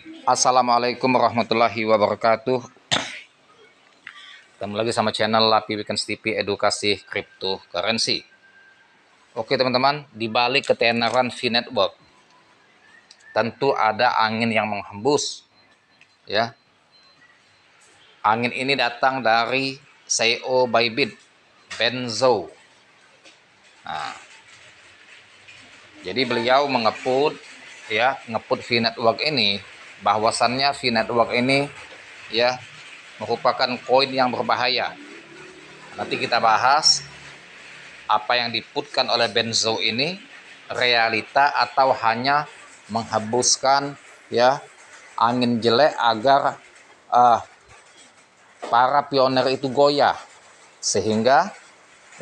Assalamualaikum warahmatullahi wabarakatuh. Ketemu lagi sama channel Lapi Weekends TV Edukasi Cryptocurrency. Oke teman-teman, di balik ketenaran V-Network tentu ada angin yang menghembus, ya. Angin ini datang dari CEO Bybit, Ben Zhou. Nah, jadi beliau ngeput V-Network ini, bahwasannya V-Network ini ya merupakan koin yang berbahaya. Nanti kita bahas apa yang diputkan oleh Ben Zhou ini realita atau hanya menghembuskan ya angin jelek agar para pioner itu goyah sehingga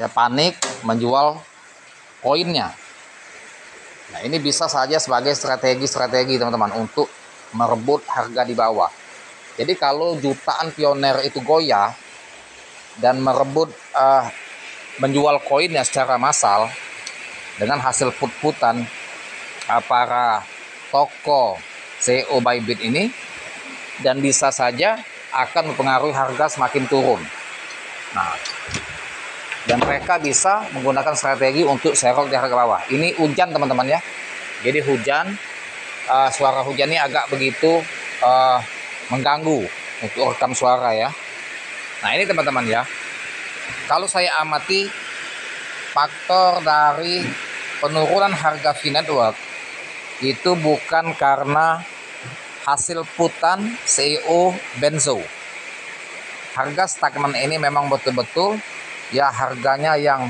ya panik menjual koinnya. Nah, ini bisa saja sebagai strategi teman-teman untuk merebut harga di bawah. Jadi kalau jutaan pioner itu goyah dan merebut menjual koinnya secara massal dengan hasil put-putan para toko CEO Bybit ini, dan bisa saja akan mempengaruhi harga semakin turun. Nah, dan mereka bisa menggunakan strategi untuk serok di harga bawah. Ini hujan teman-teman ya. Jadi hujan, suara hujan ini agak begitu mengganggu untuk rekam suara ya. Nah ini teman-teman ya, kalau saya amati faktor dari penurunan harga V-Network itu bukan karena hasil putan CEO Ben Zhou. Harga stagnan ini memang betul-betul ya harganya yang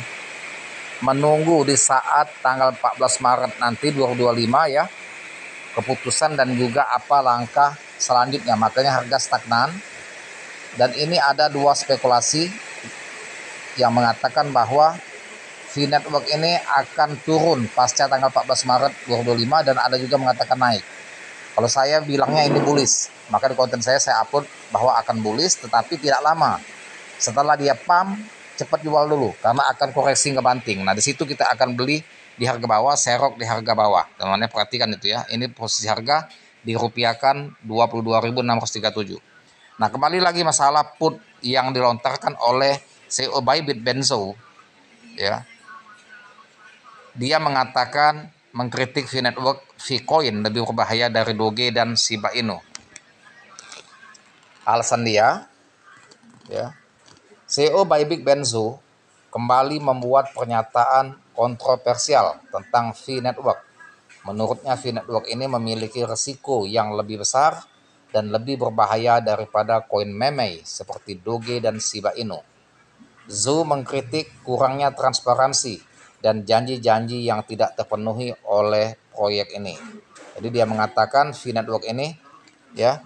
menunggu di saat tanggal 14 Maret nanti 2025 ya, keputusan dan juga apa langkah selanjutnya. Makanya harga stagnan. Dan ini ada dua spekulasi yang mengatakan bahwa V-Network ini akan turun pasca tanggal 14 Maret 2025 dan ada juga mengatakan naik. Kalau saya bilangnya ini bullish, maka di konten saya upload bahwa akan bullish tetapi tidak lama. Setelah dia pump, cepat jual dulu karena akan koreksi ngebanting. Nah, di situ kita akan beli di harga bawah, serok di harga bawah. Teman-teman perhatikan itu ya. Ini posisi harga dirupiahkan 22.637. Nah, kembali lagi masalah put yang dilontarkan oleh CEO Bybit Ben Zhou ya. Dia mengatakan mengkritik V-Network, V-Coin lebih berbahaya dari Doge dan Shiba Inu. Alasan dia ya, CEO Bybit Ben Zhou kembali membuat pernyataan kontroversial tentang V-Network. Menurutnya V-Network ini memiliki risiko yang lebih besar dan lebih berbahaya daripada koin meme seperti Doge dan Shiba Inu. Zhou mengkritik kurangnya transparansi dan janji-janji yang tidak terpenuhi oleh proyek ini. Jadi dia mengatakan V-Network ini ya,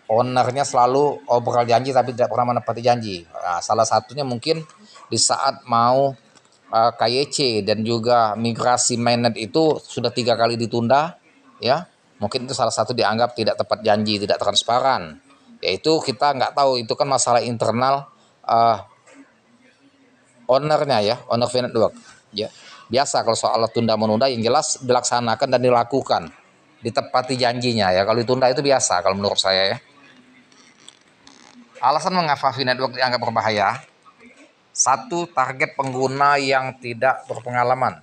ownernya selalu obrol janji tapi tidak pernah menepati janji. Nah, salah satunya mungkin di saat mau KYC dan juga migrasi mainnet itu sudah 3 kali ditunda ya. Mungkin itu salah satu dianggap tidak tepat janji, tidak transparan. Yaitu kita nggak tahu, itu kan masalah internal ownernya ya, owner V-Network ya. Biasa kalau soal tunda menunda yang jelas dilaksanakan dan dilakukan, ditepati janjinya ya. Kalau ditunda itu biasa kalau menurut saya ya. Alasan mengapa V-Network dianggap berbahaya: satu, target pengguna yang tidak berpengalaman.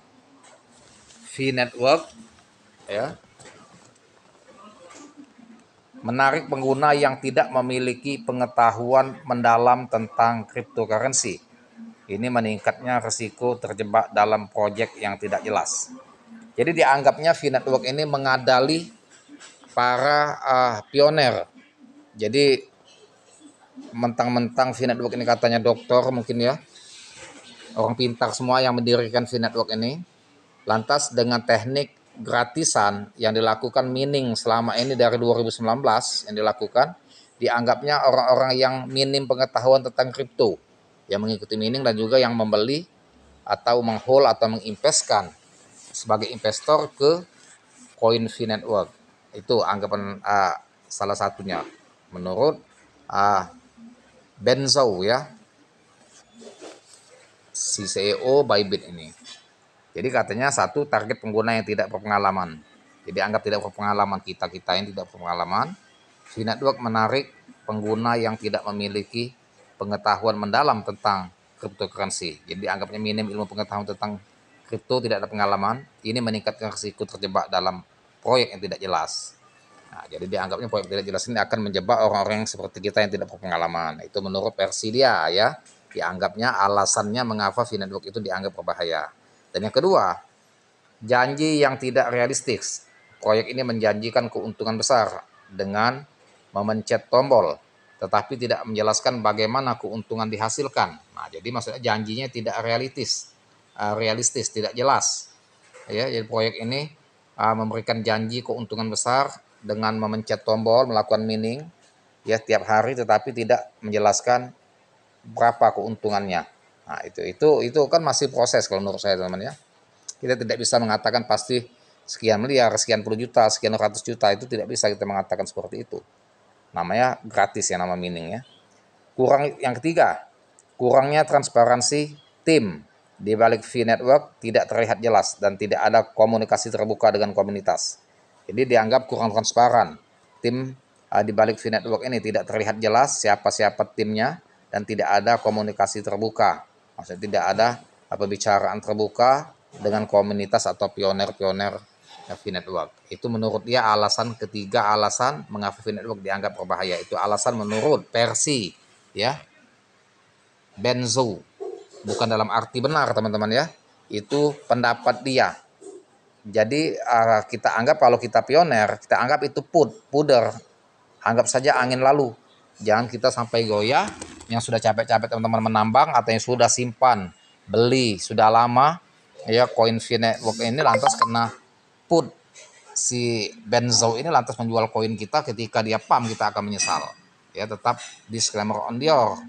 V-Network ya menarik pengguna yang tidak memiliki pengetahuan mendalam tentang cryptocurrency. Ini meningkatnya risiko terjebak dalam proyek yang tidak jelas. Jadi dianggapnya V-Network ini mengadali para pioner. Jadi mentang-mentang V-Network ini katanya dokter mungkin ya, orang pintar semua yang mendirikan V-Network ini. Lantas dengan teknik gratisan yang dilakukan mining selama ini dari 2019 yang dilakukan, dianggapnya orang-orang yang minim pengetahuan tentang kripto yang mengikuti mining dan juga yang membeli atau menghold atau menginvestkan sebagai investor ke koin V-Network. Itu anggapan salah satunya menurut Ben Zhou ya, si CEO Bybit ini. Jadi katanya satu, target pengguna yang tidak berpengalaman. Jadi anggap tidak berpengalaman, kita yang tidak berpengalaman. V-Network menarik pengguna yang tidak memiliki pengetahuan mendalam tentang cryptocurrency. Jadi anggapnya minim ilmu pengetahuan tentang kripto, tidak ada pengalaman. Ini meningkatkan risiko terjebak dalam proyek yang tidak jelas. Nah, jadi dianggapnya proyek tidak jelas ini akan menjebak orang-orang yang seperti kita yang tidak berpengalaman. Itu menurut versi dia ya. Dianggapnya alasannya mengapa V-Network itu dianggap berbahaya. Dan yang kedua, janji yang tidak realistis. Proyek ini menjanjikan keuntungan besar dengan memencet tombol, tetapi tidak menjelaskan bagaimana keuntungan dihasilkan. Nah, jadi maksudnya janjinya tidak realistis, tidak jelas. Ya, jadi proyek ini memberikan janji keuntungan besar dengan memencet tombol, melakukan mining ya tiap hari, tetapi tidak menjelaskan berapa keuntungannya. Nah, itu kan masih proses kalau menurut saya teman-teman ya. Kita tidak bisa mengatakan pasti sekian miliar, sekian puluh juta, sekian ratus juta, itu tidak bisa kita mengatakan seperti itu. Namanya gratis ya, nama mining ya. Yang ketiga, kurangnya transparansi tim di balik V-Network tidak terlihat jelas dan tidak ada komunikasi terbuka dengan komunitas. Jadi dianggap kurang transparan. Tim di balik V-Network ini tidak terlihat jelas siapa-siapa timnya dan tidak ada komunikasi terbuka. Maksudnya tidak ada pembicaraan terbuka dengan komunitas atau pioner-pioner V-Network. Itu menurut dia ketiga alasan mengapa V-Network dianggap berbahaya. Itu alasan menurut versi ya Benzo, bukan dalam arti benar teman-teman ya, itu pendapat dia. Jadi kita anggap kalau kita pioner, kita anggap itu puder, anggap saja angin lalu, jangan kita sampai goyah. Yang sudah capek-capek teman-teman menambang atau yang sudah simpan beli sudah lama ya koin V-Network ini lantas kena put, si Benzo ini lantas menjual koin kita, ketika dia pump kita akan menyesal ya. Tetap disclaimer on Dior,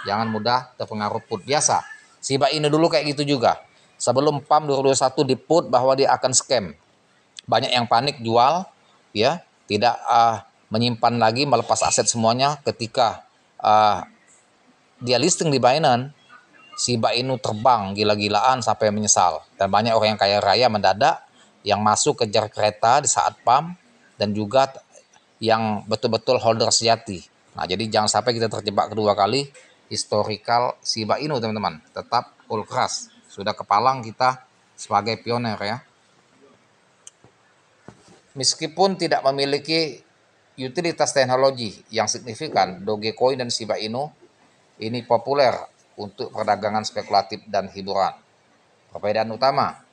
jangan mudah terpengaruh put biasa. Shiba Inu dulu kayak gitu juga, sebelum pump 2021 di put bahwa dia akan scam, banyak yang panik jual ya, tidak menyimpan lagi, melepas aset semuanya. Ketika dia listing di Binance, Shiba Inu terbang gila-gilaan sampai menyesal, dan banyak orang yang kaya raya mendadak yang masuk kejar kereta di saat pump, dan juga yang betul-betul holder sejati. Nah, jadi jangan sampai kita terjebak kedua kali. Historical Shiba Inu teman-teman, tetap full keras, sudah kepalang kita sebagai pioner ya. Meskipun tidak memiliki utilitas teknologi yang signifikan, Dogecoin dan Shiba Inu ini populer untuk perdagangan spekulatif dan hiburan. Perbedaan utama,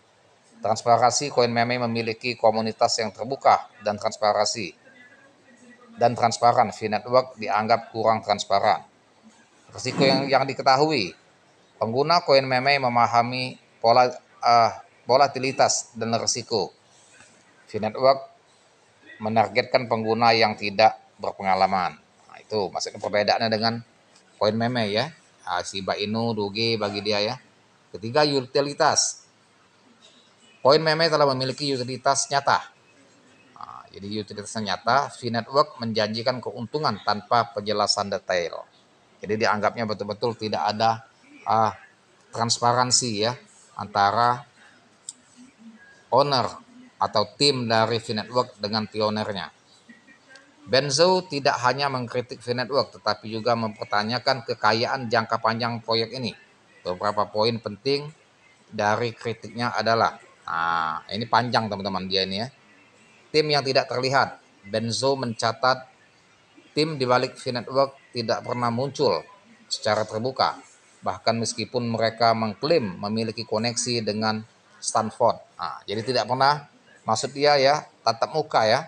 transparansi koin meme memiliki komunitas yang terbuka dan transparan. V-Network dianggap kurang transparan. Risiko yang diketahui, pengguna koin meme memahami volatilitas dan risiko. V-Network menargetkan pengguna yang tidak berpengalaman. Nah, itu maksudnya perbedaannya dengan koin meme ya. Shiba Inu, Doge bagi dia ya. Ketiga, utilitas. Koin meme telah memiliki utilitas nyata. Nah, jadi utilitasnya nyata. V-Network menjanjikan keuntungan tanpa penjelasan detail. Jadi dianggapnya betul-betul tidak ada transparansi ya antara owner atau tim dari V-Network dengan pionernya. Benzo tidak hanya mengkritik V-Network, tetapi juga mempertanyakan kekayaan jangka panjang proyek ini. Beberapa poin penting dari kritiknya adalah, ini panjang teman-teman dia ini ya. Tim yang tidak terlihat. Benzo mencatat tim di balik V-Network tidak pernah muncul secara terbuka, bahkan meskipun mereka mengklaim memiliki koneksi dengan Stanford. Jadi tidak pernah, maksud dia ya, tatap muka ya,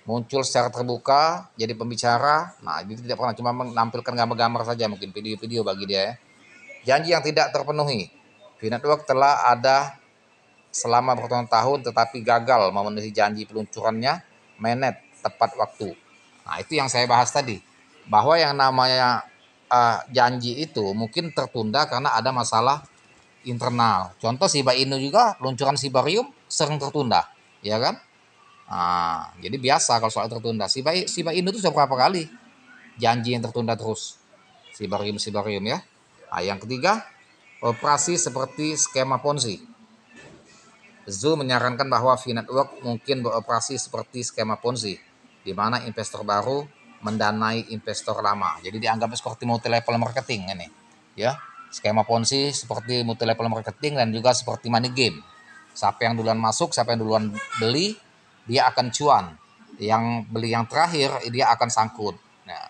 muncul secara terbuka jadi pembicara. Nah, itu tidak pernah, cuma menampilkan gambar-gambar saja, mungkin video-video bagi dia ya. Janji yang tidak terpenuhi. V-Network telah ada selama bertahun-tahun tetapi gagal memenuhi janji peluncurannya mainnet tepat waktu. Nah, itu yang saya bahas tadi, bahwa yang namanya janji itu mungkin tertunda karena ada masalah internal. Contoh Shiba Inu juga, peluncuran Shibarium sering tertunda, ya kan? Jadi biasa kalau soal tertunda. Shiba Inu itu berapa kali janji yang tertunda terus. Shibarium ya. Yang ketiga, operasi seperti skema Ponzi. Zhu menyarankan bahwa V-Network mungkin beroperasi seperti skema Ponzi, di mana investor baru mendanai investor lama. Jadi dianggap seperti multi-level marketing ini, ya. Skema Ponzi seperti multi-level marketing dan juga seperti money game. Siapa yang duluan masuk, siapa yang duluan beli, dia akan cuan. Yang beli yang terakhir, dia akan sangkut. Nah,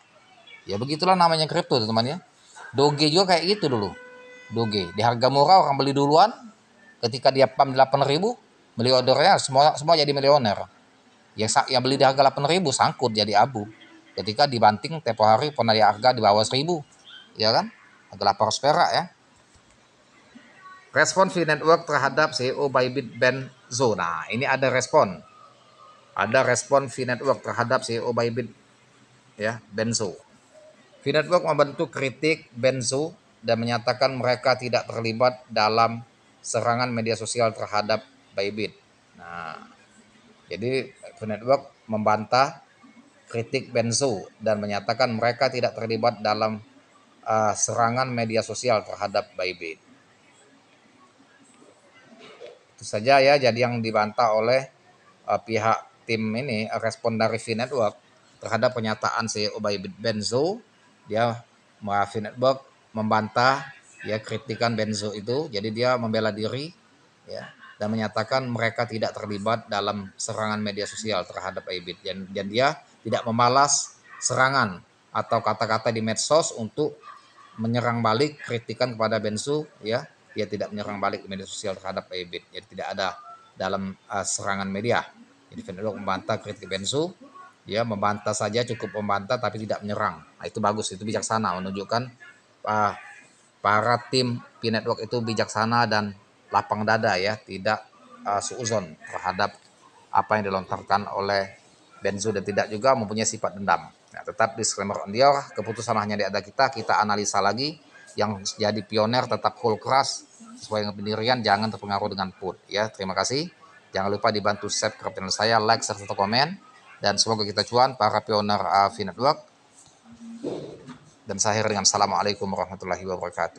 ya begitulah namanya kripto, teman-teman ya. Doge juga kayak gitu dulu. Doge, di harga murah orang beli duluan, ketika dia pump 8.000, beli ordernya semua jadi milioner. Yang beli di harga 8.000 sangkut jadi abu. Ketika dibanting tempo hari pernah di harga di bawah 1.000, ya kan? Agak lapar perak ya. Respon V-Network terhadap CEO Bybit Benzo. Nah, ini ada respon. Ada respon V-Network terhadap CEO Bybit ya, Benzo. V-Network membentuk kritik Benzo dan menyatakan mereka tidak terlibat dalam serangan media sosial terhadap Bybit. Nah, jadi V-Network membantah kritik Benzo dan menyatakan mereka tidak terlibat dalam serangan media sosial terhadap Bybit. Itu saja ya, jadi yang dibantah oleh pihak tim ini, respon dari V-Network terhadap pernyataan CEO Bybit Benzo. Dia V-Network membantah ya kritikan Benzo itu, jadi dia membela diri ya dan menyatakan mereka tidak terlibat dalam serangan media sosial terhadap Bybit, dan dia tidak membalas serangan atau kata-kata di medsos untuk menyerang balik kritikan kepada Benzo ya. Dia tidak menyerang balik media sosial terhadap Bybit, jadi tidak ada dalam serangan media. Jadi V-Network membantah kritik Benzo, dia membantah saja, cukup membantah tapi tidak menyerang. Nah, itu bagus, itu bijaksana, menunjukkan para tim V-Network itu bijaksana dan lapang dada ya, tidak suuzon terhadap apa yang dilontarkan oleh Benzo dan tidak juga mempunyai sifat dendam. Nah, tetap disclaimer on dia, keputusan hanya di ada kita analisa lagi. Yang jadi pioner tetap cool keras sesuai dengan pendirian, jangan terpengaruh dengan put ya. Terima kasih. Jangan lupa dibantu subscribe channel saya, like serta komen, dan semoga kita cuan para pioner V-Network. Dan saya akhir dengan assalamualaikum warahmatullahi wabarakatuh.